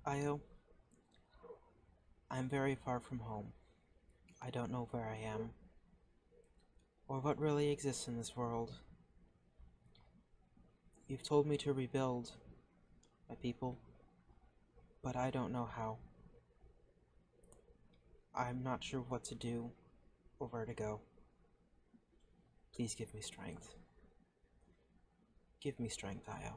Io, I'm very far from home. I don't know where I am, or what really exists in this world. You've told me to rebuild my people, but I don't know how. I'm not sure what to do or where to go. Please give me strength. Give me strength, Io.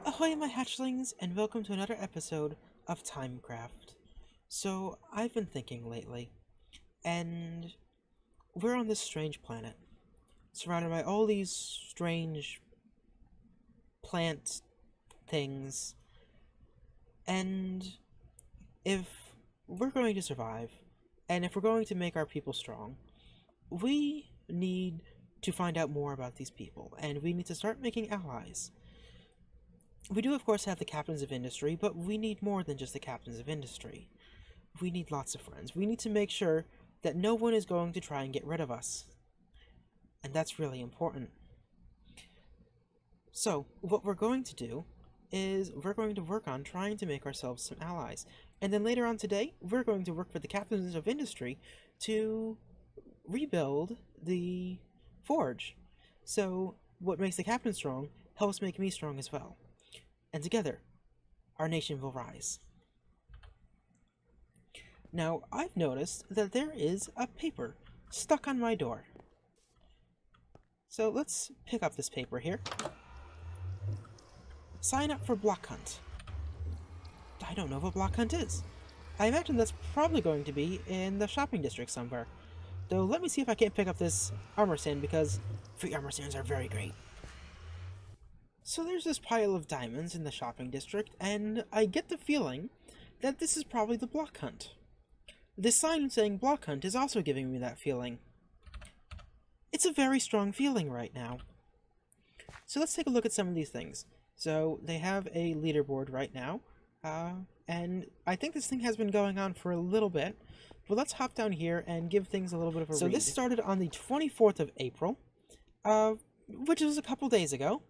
Ahoy, my hatchlings, and welcome to another episode of Timecraft. So, I've been thinking lately, and we're on this strange planet, surrounded by all these strange plant things, and if we're going to survive, and if we're going to make our people strong, we need to find out more about these people, and we need to start making allies. We do, of course, have the captains of industry, but we need more than just the captains of industry. We need lots of friends. We need to make sure that no one is going to try and get rid of us. And that's really important. So, what we're going to do is we're going to work on trying to make ourselves some allies. And then later on today, we're going to work with the captains of industry to rebuild the forge. So, what makes the captain strong helps make me strong as well. And together, our nation will rise. Now, I've noticed that there is a paper stuck on my door. So let's pick up this paper here. Sign up for block hunt. I don't know what block hunt is. I imagine that's probably going to be in the shopping district somewhere. Though let me see if I can't pick up this armor stand, because free armor stands are very great. So there's this pile of diamonds in the shopping district, and I get the feeling that this is probably the block hunt. This sign saying block hunt is also giving me that feeling. It's a very strong feeling right now. So let's take a look at some of these things. So they have a leaderboard right now, and I think this thing has been going on for a little bit. But let's hop down here and give things a little bit of a read. So this started on the 24th of April, which was a couple days ago,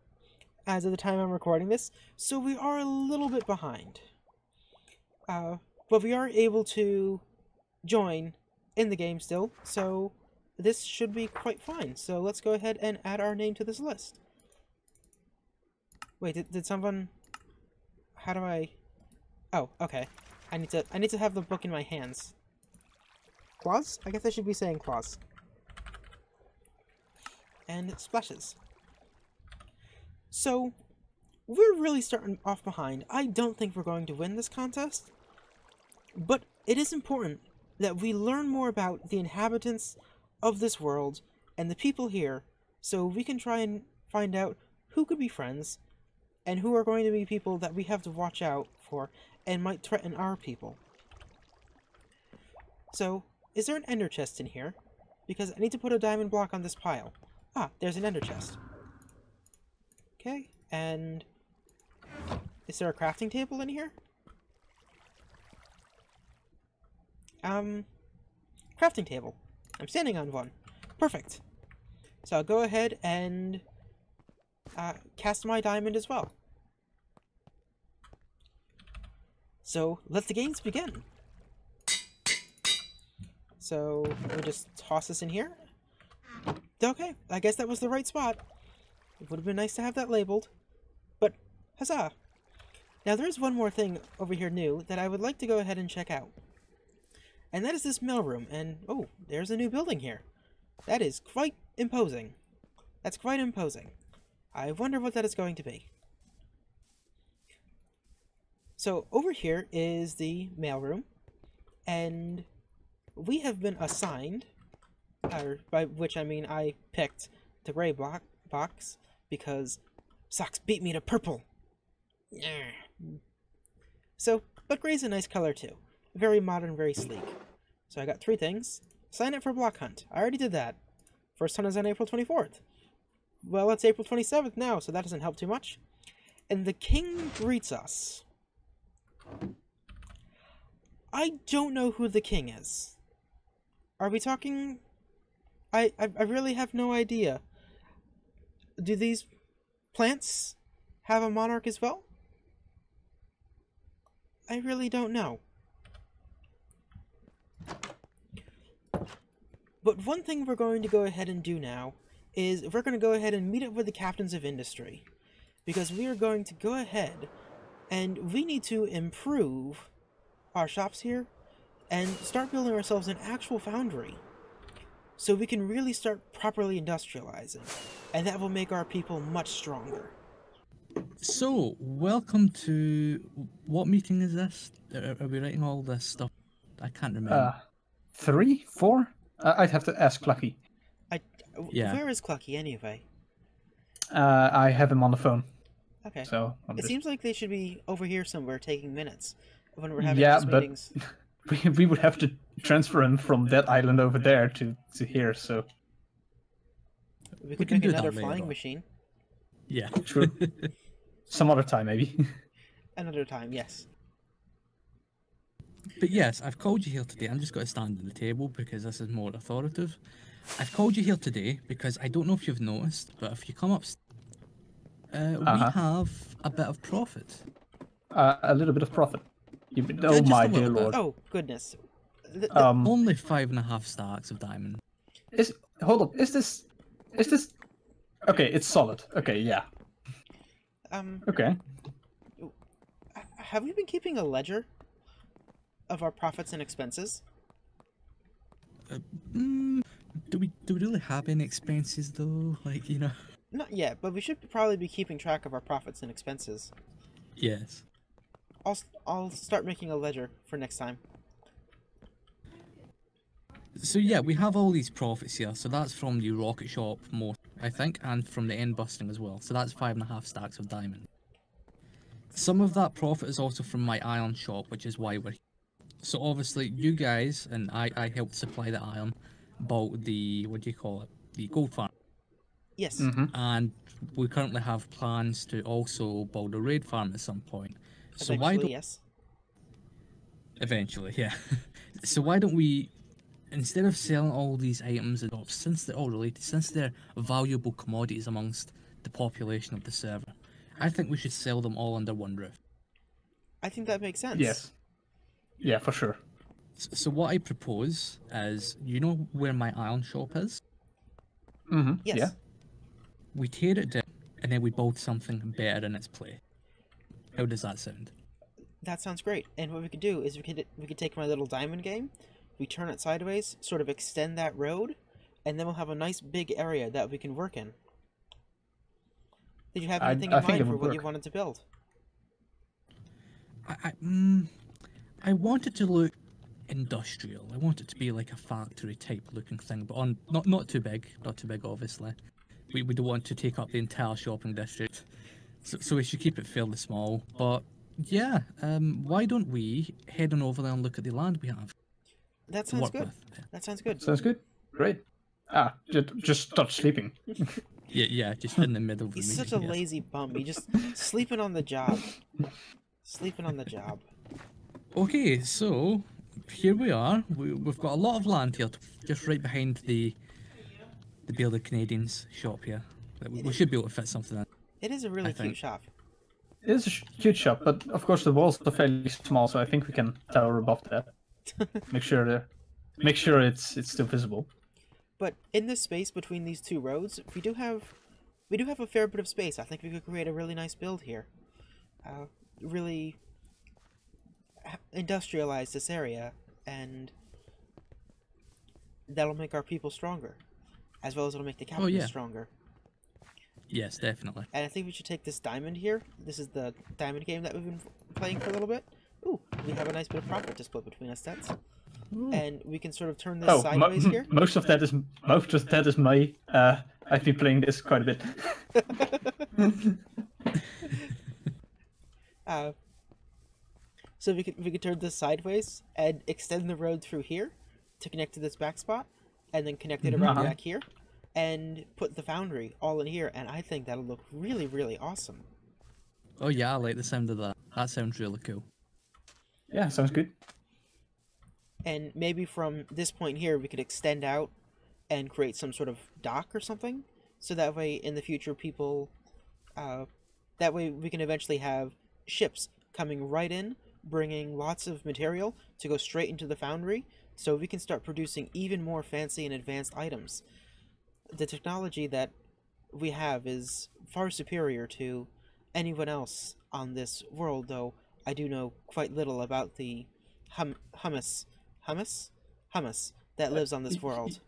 as of the time I'm recording this, so we are a little bit behind. But we are able to join in the game still, so this should be quite fine. So let's go ahead and add our name to this list. Wait, did someone... How do I... Oh, okay. I need to have the book in my hands. Claws? I guess I should be saying claws. And splashes. So, we're really starting off behind. I don't think we're going to win this contest, but it is important that we learn more about the inhabitants of this world and the people here, so we can try and find out who could be friends and who are going to be people that we have to watch out for and might threaten our people. So, is there an ender chest in here? Because I need to put a diamond block on this pile. Ah, there's an ender chest. Okay, and is there a crafting table in here? Crafting table. I'm standing on one. Perfect. So I'll go ahead and cast my diamond as well. So let the games begin. So we'll just toss this in here. Okay, I guess that was the right spot. It would have been nice to have that labeled, but huzzah! Now there is one more thing over here new that I would like to go ahead and check out. And that is this mailroom, and oh, there's a new building here. That is quite imposing. That's quite imposing. I wonder what that is going to be. So over here is the mailroom, and we have been assigned, by which I mean I picked the gray box, because socks beat me to purple. So, but gray's a nice color too. Very modern, very sleek. So I got 3 things. Sign up for block hunt. I already did that. First hunt is on April 24th. Well, it's April 27th now, so that doesn't help too much. And the king greets us. I don't know who the king is. Are we talking... I really have no idea. Do these plants have a monarch as well? I really don't know. But one thing we're going to go ahead and do now is we're going to go ahead and meet up with the captains of industry. Because we are going to go ahead and we need to improve our shops here and start building ourselves an actual foundry. So we can really start properly industrializing. And that will make our people much stronger. So, welcome to... What meeting is this? Are we writing all this stuff? I can't remember. 3? 4? I'd have to ask Clucky. Yeah. Where is Clucky anyway? I have him on the phone. Okay. So it seems like they should be over here somewhere taking minutes when we're having these these meetings. we would have to transfer him from that island over there to here, so... We could can make do another that later, flying though. machine. Yeah. True. Some other time, maybe. Another time, yes. But yes, I've called you here today. I'm just going to stand at the table because this is more authoritative. I've called you here today because I don't know if you've noticed, but if you come up, we have a bit of profit. A little bit of profit. Oh Just my a little dear bit. lord. Oh, goodness. Only 5.5 stacks of diamond. Hold up, is this... Okay, it's solid. Okay, yeah. Okay. Have we been keeping a ledger of our profits and expenses? Do we really have any expenses though? Like, you know? Not yet, but we should probably be keeping track of our profits and expenses. Yes. I'll start making a ledger for next time. So yeah, we have all these profits here. So that's from the rocket shop, most I think, and from the end busting as well. So that's 5.5 stacks of diamond. Some of that profit is also from my iron shop, which is why we're here. So obviously, you guys and I helped supply the iron, bought the the gold farm. Yes. And we currently have plans to also build a raid farm at some point. So why don't yes. Eventually, yeah. So why don't we, instead of selling all these items and shops, since they're all related, since they're valuable commodities amongst the population of the server, I think we should sell them all under one roof. I think that makes sense. Yes. Yeah, for sure. So what I propose is, you know where my iron shop is? Yes. Yeah. We tear it down, and then we build something better in its place. How does that sound? That sounds great. And what we could do is we could take my little diamond game, we turn it sideways, sort of extend that road, and then we'll have a nice big area that we can work in. Did you have anything in mind for what you wanted to build? I want it to look industrial. I want it to be like a factory type looking thing, but not too big, obviously. We don't want to take up the entire shopping district, so we should keep it fairly small. But yeah, why don't we head on over there and look at the land we have? That sounds good. That sounds good. Sounds good. Great. Just start sleeping. Yeah, just in the middle of the He's meeting. such a lazy bum. He just sleeping on the job. Sleeping on the job. Okay, so here we are. We've got a lot of land here, just right behind the Bearded Canadians shop here. We should be able to fit something in. It is a really cute shop. It is a cute shop, but of course the walls are fairly small, so I think we can tower above that. Make sure it's still visible. But in this space between these two roads, we do have a fair bit of space. I think we could create a really nice build here. Really industrialize this area, and that'll make our people stronger, as well as it'll make the captains stronger. Yes, definitely. And I think we should take this diamond here. This is the diamond game that we've been playing for a little bit. Ooh, we have a nice bit of profit to split between us. That's. And we can sort of turn this sideways here. Most of that is my. I've been playing this quite a bit. So we could turn this sideways and extend the road through here to connect to this back spot, and then connect it around back here, and put the foundry all in here. And I think that'll look really, really awesome. Oh yeah, I like the sound of that. That sounds really cool. Yeah, sounds good. And maybe from this point here, we could extend out and create some sort of dock or something, so that way in the future people That way we can eventually have ships coming right in, bringing lots of material to go straight into the foundry, so we can start producing even more fancy and advanced items. The technology that we have is far superior to anyone else on this world, though I do know quite little about the hummus that lives on this world.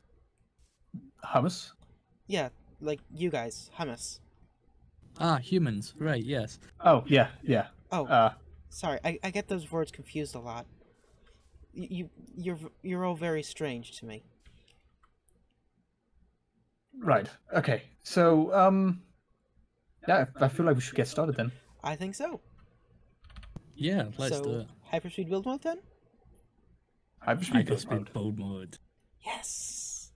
Hummus? Yeah, like you guys, hummus. Ah, humans. Right, yes. Oh, yeah, yeah. Oh, Uh, sorry, I get those words confused a lot. You're all very strange to me. right. Okay. So, yeah, I feel like we should get started then. I think so. Yeah, let's do So, it. hyperspeed build mode then? Hyperspeed build Hyperspeed mode. build mode. Yes!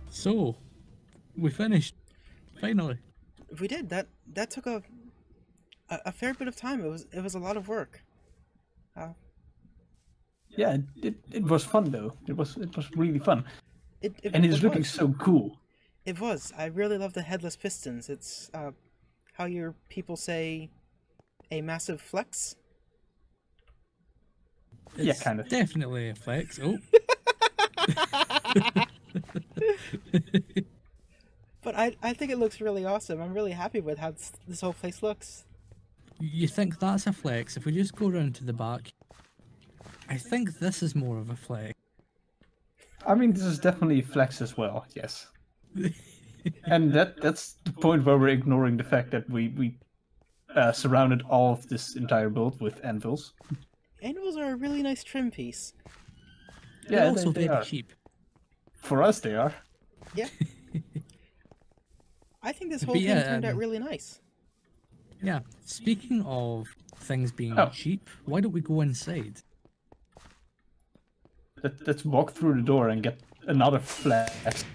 So, we finished. Finally. We did. That took a fair bit of time. It was a lot of work. Yeah, it was fun though. It was really fun, It and it's looking was. so cool. It was. I really love the headless pistons. It's how your people say a massive flex. Yeah, It's kind of. Definitely a flex. Oh. But I think it looks really awesome. I'm really happy with how this whole place looks. You think that's a flex? If we just go round to the back, I think this is more of a flex. I mean, this is definitely flex as well. Yes. And that's the point where we're ignoring the fact that we surrounded all of this entire build with anvils. Anvils are a really nice trim piece. They're Yeah, also they very are. cheap. For us, they are. Yeah. I think this But whole thing yeah, turned out really nice. Yeah, speaking of things being Oh. cheap, why don't we go inside? Let's walk through the door and get another flex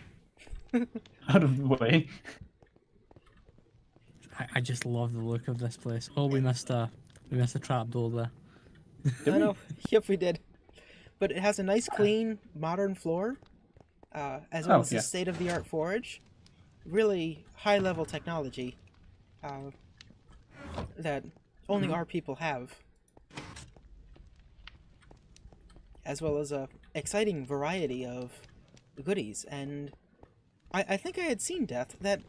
out of the way. I just love the look of this place. Oh, we missed a trapdoor there. I know. Yep, we did. But it has a nice, clean, modern floor, as well Oh, as yeah. a state-of-the-art forge. Really high-level technology that only our people have, as well as a exciting variety of goodies. And I think I had seen, Death, that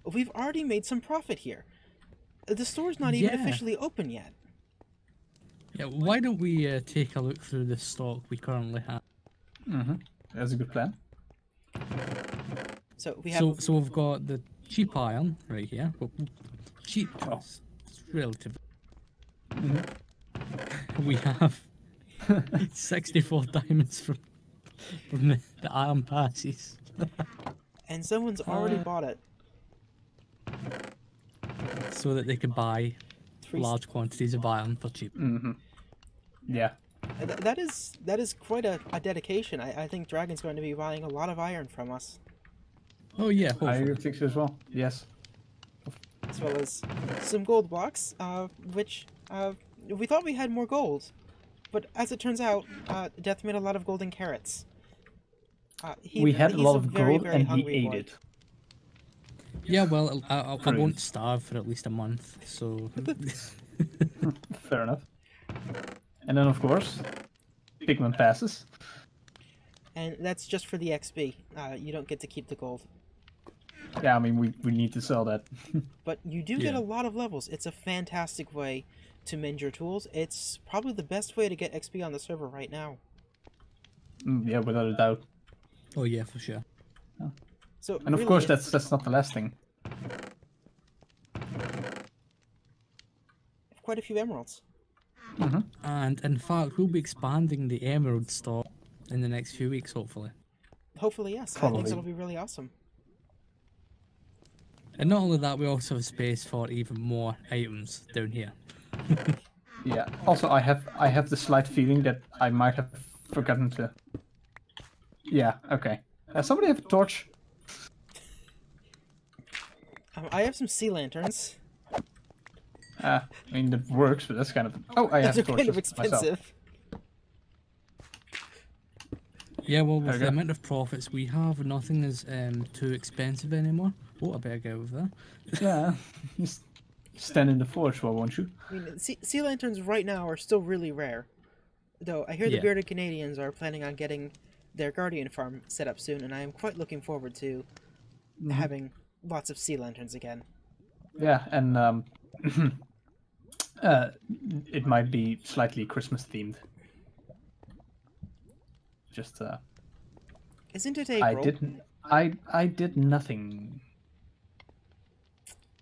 we've already made some profit here. The store's not even Yeah. officially open yet. Yeah, why don't we take a look through the stock we currently have? That's a good plan. So we have So we've got the cheap iron right here. Well, cheap, Oh. it's relative. We have 64 diamonds from the iron passes. and someone's already bought it. So that they can buy Three- large quantities of iron for cheap. Yeah. That is quite a dedication. I think Dragon's going to be buying a lot of iron from us, Oh yeah, I hopefully. think so as well. Yes. as well as some gold blocks, which we thought we had more gold, but as it turns out, Death made a lot of golden carrots. We had a he's lot of very, gold very and he hungry ate boy. it. Yeah, well, I True. won't starve for at least a month, so... Fair enough. And then, of course, pigment passes. And that's just for the XP. You don't get to keep the gold. Yeah, I mean, we need to sell that. But you do get Yeah. a lot of levels. It's a fantastic way to mend your tools. It's probably the best way to get XP on the server right now. Yeah, without a doubt. Oh yeah, for sure. So And of really, course, it's that's not the last thing. quite a few emeralds. And in fact, we'll be expanding the emerald stock in the next few weeks, hopefully. Hopefully, yes. I Probably. think that'll be really awesome. And not only that, we also have space for even more items down here. Yeah. Also, I have the slight feeling that I might have forgotten to. Yeah. Okay. Somebody have a torch? I have some sea lanterns. I mean, that works, but that's kind of. Oh, I have They're torches kind of expensive. myself. Yeah, well, with Okay. the amount of profits we have, nothing is too expensive anymore. Oh, I better get over there. Yeah. Just stand in the forge, well, won't you? I mean, sea lanterns right now are still really rare. Though I hear the Yeah. bearded Canadians are planning on getting their guardian farm set up soon, and I am quite looking forward to having lots of sea lanterns again. Yeah, and it might be slightly Christmas themed. Just Isn't it April? I did nothing.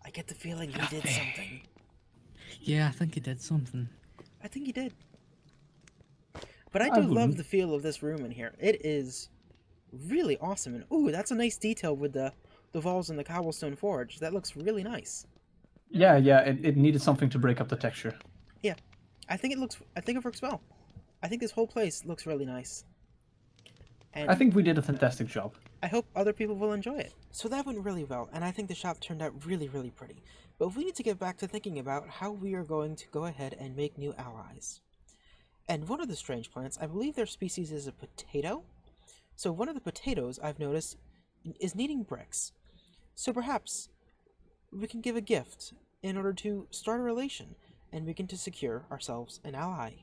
I get the feeling he did something. Yeah, I think he did something. I think he did. But I I do love wouldn't. the feel of this room in here. It is really awesome. And ooh, that's a nice detail with the walls and the cobblestone forge. That looks really nice. Yeah, it needed something to break up the texture. Yeah, I think it works well. I think this whole place looks really nice. And I think we did a fantastic job. I hope other people will enjoy it. So that went really well, and I think the shop turned out really, really pretty. But we need to get back to thinking about how we are going to go ahead and make new allies. And one of the strange plants, I believe their species is a potato. So one of the potatoes I've noticed is needing bricks. So perhaps we can give a gift in order to start a relation and begin to secure ourselves an ally.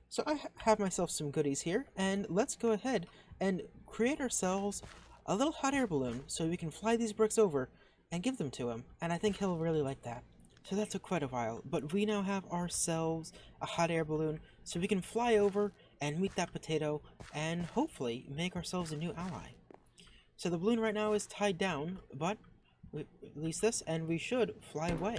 So I have myself some goodies here, and let's go ahead and create ourselves a little hot air balloon so we can fly these bricks over and give them to him, and I think he'll really like that. So that took quite a while, but we now have ourselves a hot air balloon so we can fly over and meet that potato and hopefully make ourselves a new ally. So the balloon right now is tied down, but we release this and we should fly away.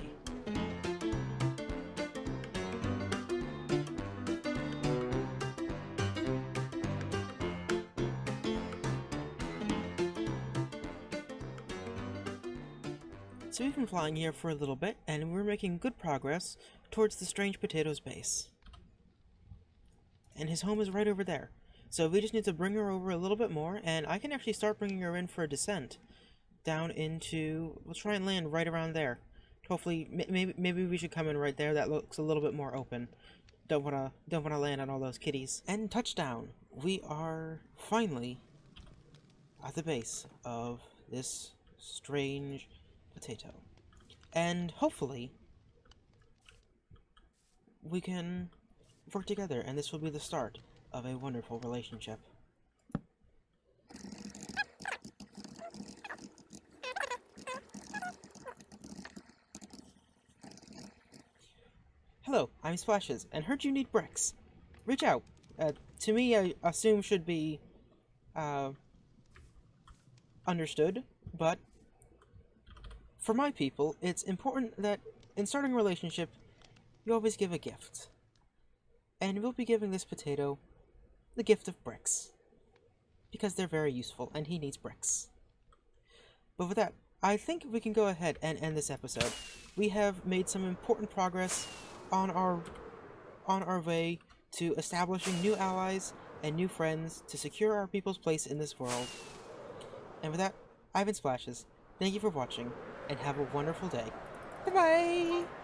So we've been flying here for a little bit, and we're making good progress towards the strange potato's base. And his home is right over there. So we just need to bring her over a little bit more, and I can actually start bringing her in for a descent down into... We'll try and land right around there. Hopefully, maybe we should come in right there. That looks a little bit more open. Don't wanna land on all those kitties. And touchdown! We are finally at the base of this strange potato. And hopefully we can work together, and this will be the start of a wonderful relationship. Hello, I'm Splashes, and heard you need bricks. Reach out. To me, I assume should be understood, but for my people, it's important that in starting a relationship, you always give a gift. And we'll be giving this potato the gift of bricks. Because they're very useful, and he needs bricks. But with that, I think we can go ahead and end this episode. We have made some important progress on our way to establishing new allies and new friends to secure our people's place in this world. And with that, I've been Splashes. Thank you for watching, and have a wonderful day. Bye-bye!